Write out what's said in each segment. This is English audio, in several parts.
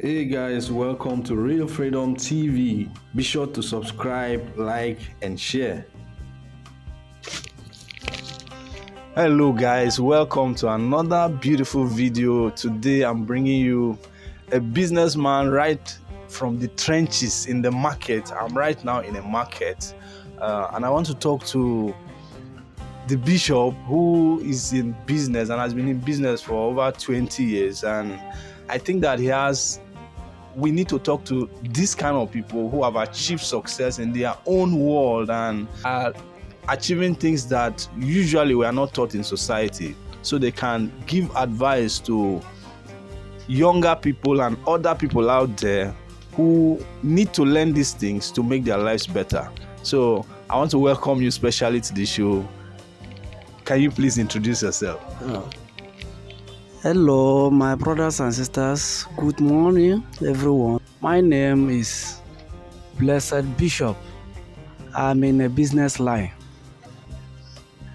Hey guys, welcome to Real Freedom TV. Be sure to subscribe, like, and share. Hello guys, welcome to another beautiful video. Today I'm bringing you a businessman right from the trenches in the market. I'm right now in a market and I want to talk to the bishop who is in business and has been in business for over 20 years, and I think that we need to talk to this kind of people who have achieved success in their own world and are achieving things that usually we are not taught in society, so they can give advice to younger people and other people out there who need to learn these things to make their lives better. So I want to welcome you specially to the show. Can you please introduce yourself? Hello, my brothers and sisters. Good morning, everyone. My name is Blessed Bishop. I'm in a business line.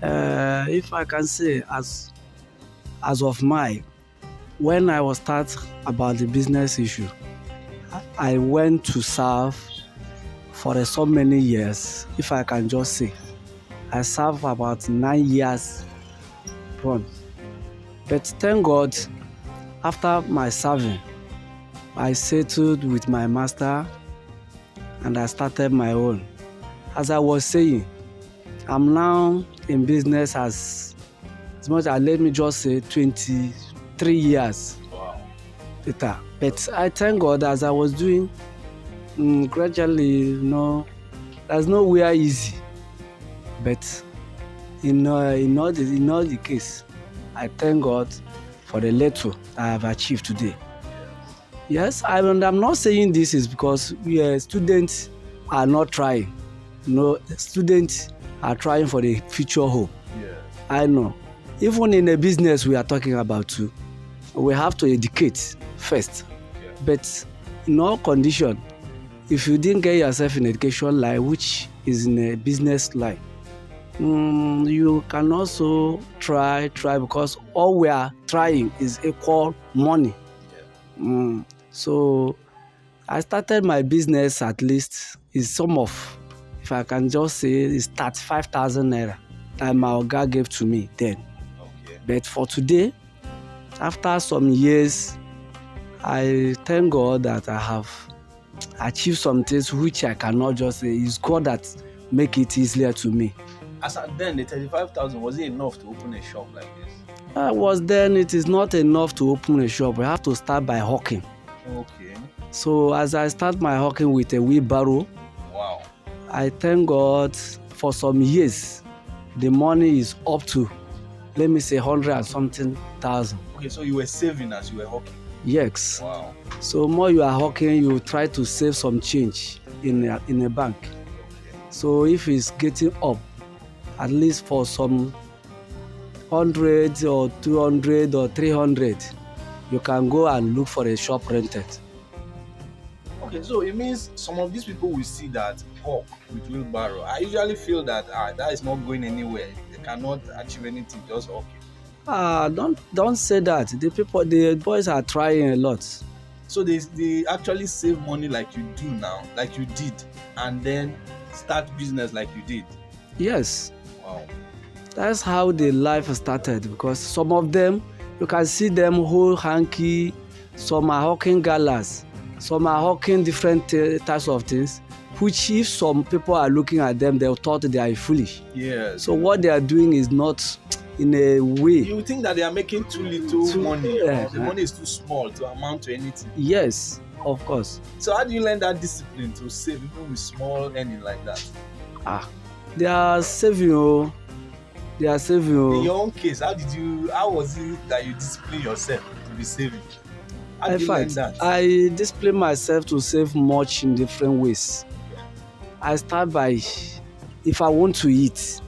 If I can say, as of when I was taught about the business issue, I went to serve for so many years. If I can just say, I served about 9 years run. But thank God, after my serving, I settled with my master and I started my own. As I was saying, I'm now in business as much as, let me just say, 23 years. Wow. Later. But I thank God, as I was doing, gradually, there's nowhere easy. But in all the case, I thank God for the little I have achieved today. Yes, I'm not saying this is because students are not trying. No, students are trying for the future hope. Yeah. I know. Even in a business we are talking about too, we have to educate first. Yeah. But in all condition, if you didn't get yourself in education line, which is in a business line, you can also try because all we are trying is equal money. Yeah. So I started my business, at least is some of, if I can just say, is 35,000 naira that my Oga gave to me then. Okay. But for today, after some years, I thank God that I have achieved some things which I cannot just say. It's God that make it easier to me. As at then, the 35,000, was it enough to open a shop like this? It is not enough to open a shop. We have to start by hawking. Okay. So as I start my hawking with a wheelbarrow, Wow. I thank God for some years, the money is up to, let me say, 100 and something thousand. Okay, so you were saving as you were hawking? Yes. Wow. So more you are hawking, you try to save some change in a bank. Okay. So if it's getting up, at least for some 100 or 200 or 300, you can go and look for a shop rented. Okay, so it means some of these people will see that hawk with wheelbarrow. I usually feel that that is not going anywhere. They cannot achieve anything just hawking. Don't say that. The boys are trying a lot. So they actually save money like you do now, like you did, and then start business like you did. Yes. Wow. That's how the life started, because some of them, you can see them hold hanky, some are hawking galas, some are hawking different types of things, which if some people are looking at them, they'll thought they are foolish. Yes. So what they are doing is not in a way. You think that they are making too little money, or the money is too small to amount to anything. Yes, of course. So how do you learn that discipline to save even with small earning like that? They are saving. They are saving. In your own case, how was it that you discipline yourself to be saving? How did you learn that? I discipline myself to save much in different ways. I start by, if I want to eat,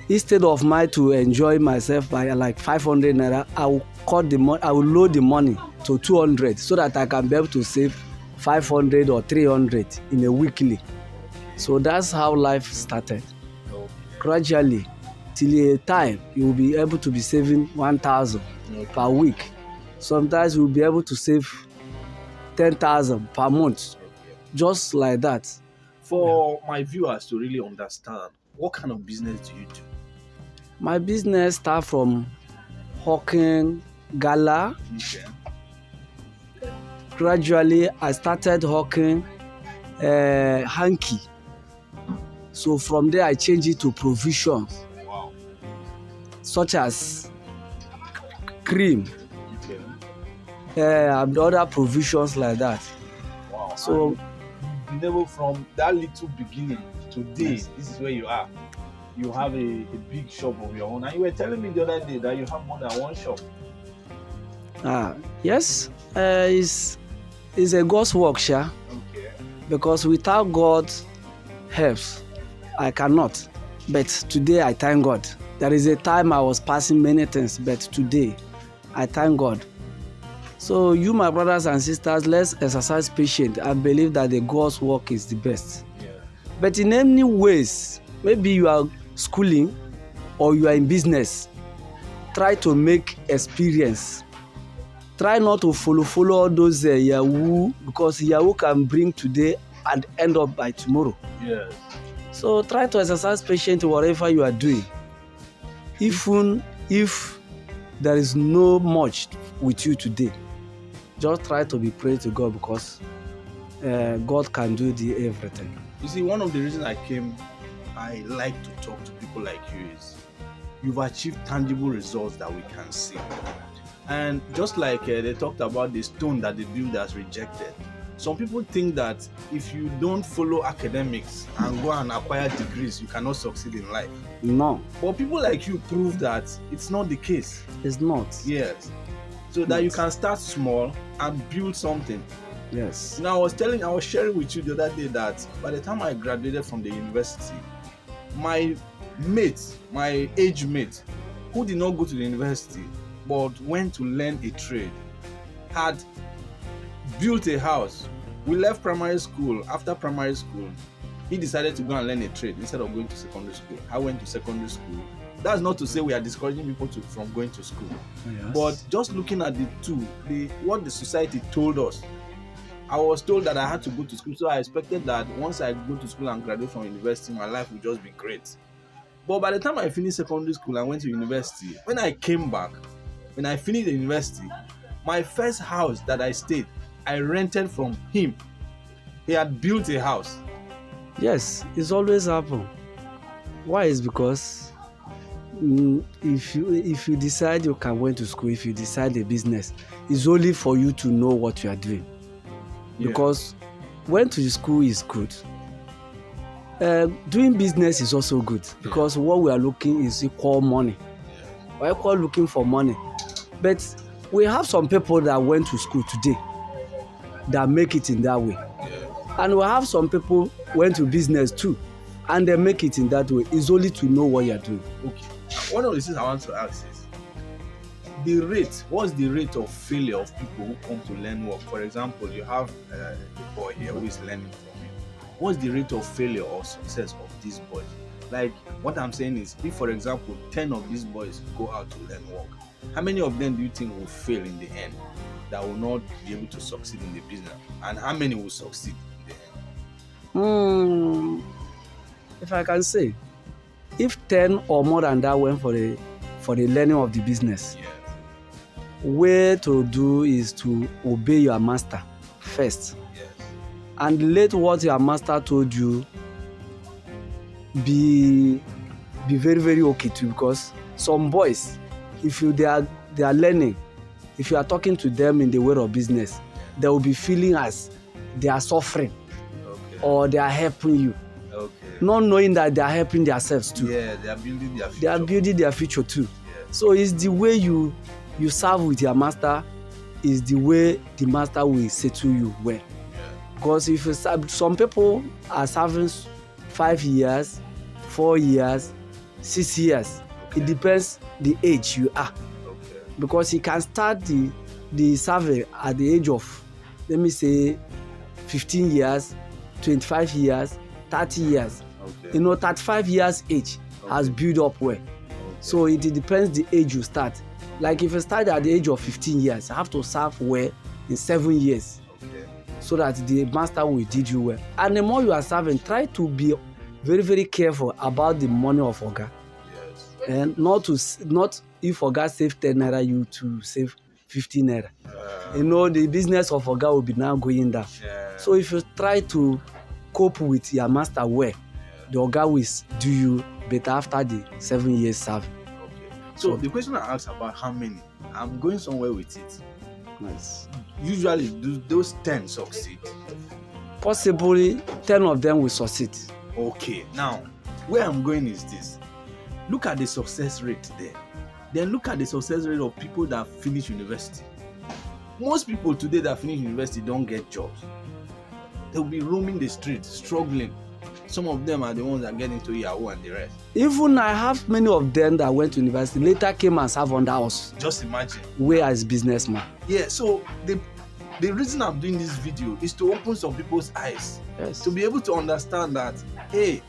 instead of to enjoy myself by like 500 naira, I will cut the money. I will load the money to 200 so that I can be able to save 500 or 300 in a weekly. So that's how life started. Okay. Gradually, till a time you will be able to be saving 1,000 per week. Sometimes you will be able to save 10,000 per month, Okay. just like that. For my viewers to really understand, what kind of business do you do? My business start from hawking gala. Okay. Gradually, I started hawking hanky. So from there, I changed it to provisions, Wow. such as cream Okay. and other provisions like that. Wow. So And never from that little beginning today, Yes. this is where you are. You have a big shop of your own, and you were telling me the other day that you have more than one shop. yes, it's a God's work, sha. Okay. Because without God's help, I cannot. But today I thank God. There is a time I was passing many things, but today I thank God. So you, my brothers and sisters, let's exercise patience and believe that the God's work is the best. Yeah. But in any ways, maybe you are schooling or you are in business, try to make experience. Try not to follow all those Yahoo, because Yahoo can bring today and end up by tomorrow. Yes. So try to exercise patience whatever you are doing. Even if there is no much with you today, just try to be praying to God, because God can do the everything. You see, one of the reasons I like to talk to people like you is you've achieved tangible results that we can see. And just like they talked about the stone that the builders rejected, some people think that if you don't follow academics and go and acquire degrees, you cannot succeed in life. No, But people like you prove that it's not the case. it's not. Yes. So that you can start small and build something. Yes. Now, I was sharing with you the other day that by the time I graduated from the university, my age mate, who did not go to the university but went to learn a trade, had built a house. We left primary school. After primary school, he decided to go and learn a trade instead of going to secondary school. I went to secondary school. That's not to say we are discouraging people from going to school. Yes. But just looking at the two, what the society told us, I was told that I had to go to school, so I expected that once I go to school and graduate from university, my life would just be great. But by the time I finished secondary school and went to university, when I came back, when I finished the university, my first house that I stayed, I rented from him. He had built a house. Yes, it's always happen. Why? Is because if you decide you can went to school, if you decide a business, it's only for you to know what you are doing. Yeah. Because went to school is good. Doing business is also good, because what we are looking is equal money. We're equal looking for money. But we have some people that went to school today that make it in that way. And we have some people went to business too, and they make it in that way. It's only to know what you're doing. Okay. One of the things I want to ask is what's the rate of failure of people who come to learn work? For example, you have a boy here who is learning from you. What's the rate of failure or success of these boys? Like, what I'm saying is, if for example 10 of these boys go out to learn work, how many of them do you think will fail in the end, that will not be able to succeed in the business, and how many will succeed in the end? If I can say, if 10 or more than that went for the learning of the business, Yeah. way to do is to obey your master first, Yes. and let what your master told you be very, very okay too. Because some boys, if they are learning, if you are talking to them in the way of business, they will be feeling as they are suffering, Okay. or they are helping you, Okay. not knowing that they are helping themselves too. Yeah, they are building their future. They are building their future too. Yeah. So it's the way you serve with your master, is the way the master will settle you well. Yeah. Because if you serve, some people are serving 5 years, 4 years, 6 years. Okay. It depends the age you are. Okay. Because you can start the survey at the age of, let me say, 15 years, 25 years, 30 years. Okay. You know, 35 years age has built up well. Okay. So it depends the age you start. Like if you start at the age of 15 years, you have to serve well in 7 years. Okay. so that the master will teach you well. And the more you are serving, try to be very very careful about the money of oga. Yes. And not if oga save 10 naira, you to save 50 naira. The business of oga will be now going down. Yeah. So if you try to cope with your master well, the oga will do you better after the 7 years serving. Okay. So the question I asked about how many, I'm going somewhere with it. Nice. Usually, do those 10 succeed? Possibly 10 of them will succeed. Okay. Now, where I'm going is this. Look at the success rate there. Then look at the success rate of people that finish university. Most people today that finish university don't get jobs. They'll be roaming the streets, struggling. Some of them are the ones that get into Yahoo and the rest. Even I have many of them that went to university, later came and served under us. Just imagine. Where as businessman. Yeah, so the reason I'm doing this video is to open some people's eyes. Yes. To be able to understand that, hey,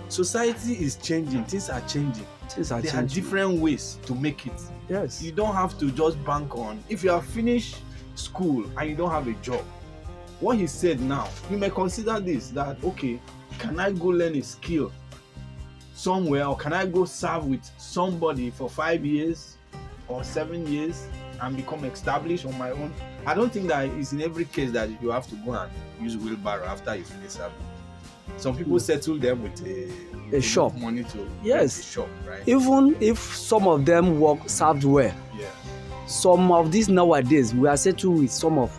society is changing, things are changing. There are different ways to make it. Yes. You don't have to just bank on, if you have finished school and you don't have a job, what he said now, you may consider this, that okay, can I go learn a skill somewhere, or can I go serve with somebody for 5 years or 7 years and become established on my own? I don't think that it's in every case that you have to go and use wheelbarrow after you finish serving. Some people settle them with a shop. Money to yes. A shop, right? Even if some of them served well, yeah. Some of these nowadays we are settled with some of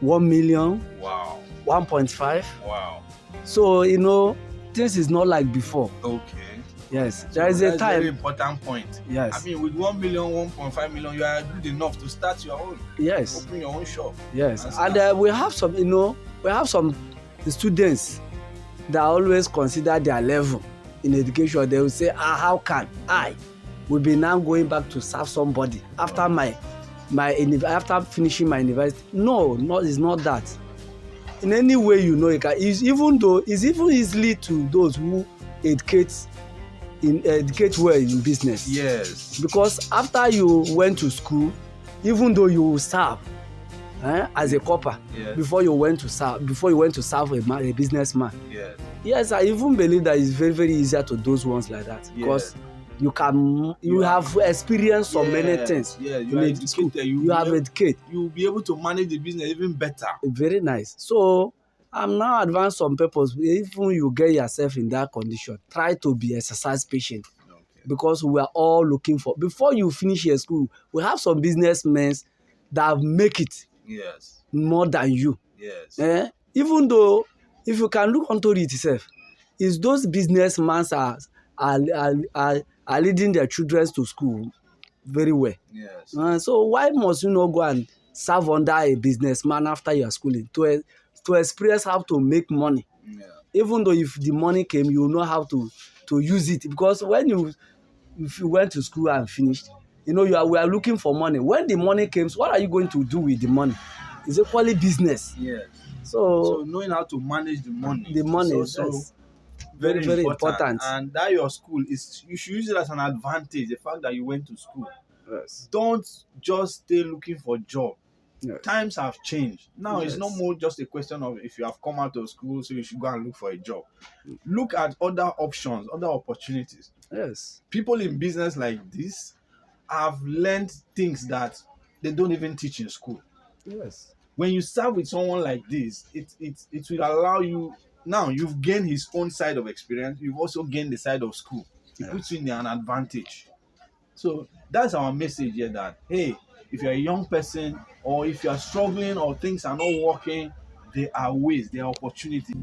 1 million. Wow. 1.5. Wow. So this is not like before. Okay. Yes, so there is a time. That's a very important point. Yes. I mean, with 1 million, 1.5 million, you are good enough to start your own. Yes. Open your own shop. Yes, and we have some, we have some students that always consider their level in education. They will say, how can I will be now going back to serve somebody after after finishing my university? No, it's not that. In any way, you can. Even though it's even easily to those who educate well in business. Yes. Because after you went to school, even though you serve as a copper, yes. before you went to serve a businessman. Yes. Yes, I even believe that it's very very easier to those ones like that, because you have experienced so many things. Yeah, you are educated. You have educated. You will be able to manage the business even better. Very nice. So I'm now advanced on purpose. Even you get yourself in that condition, try to be exercise patient. Okay. Because we are all looking for, before you finish your school, we have some businessmen that make it. Yes. More than you. Yes. Even though, if you can look onto it itself, is those businessmen are leading their children to school very well. Yes. So why must you not go and serve under a businessman after your schooling to experience how to make money? Yeah. Even though if the money came, you know how to use it, because if you went to school and finished, we are looking for money. When the money comes, what are you going to do with the money? It's equally business. Yes. So knowing how to manage the money. The money is also very important. And that your school is, you should use it as an advantage. The fact that you went to school. Yes. Don't just stay looking for a job. Yes. Times have changed. Now Yes. It's no more just a question of if you have come out of school, so you should go and look for a job. Look at other options, other opportunities. Yes. People in business like this have learned things that they don't even teach in school. Yes. When you serve with someone like this, it will allow you. Now you've gained his own side of experience. You've also gained the side of school. It puts you in an advantage. So that's our message here, that hey, if you're a young person, or if you're struggling or things are not working, there are ways, there are opportunities.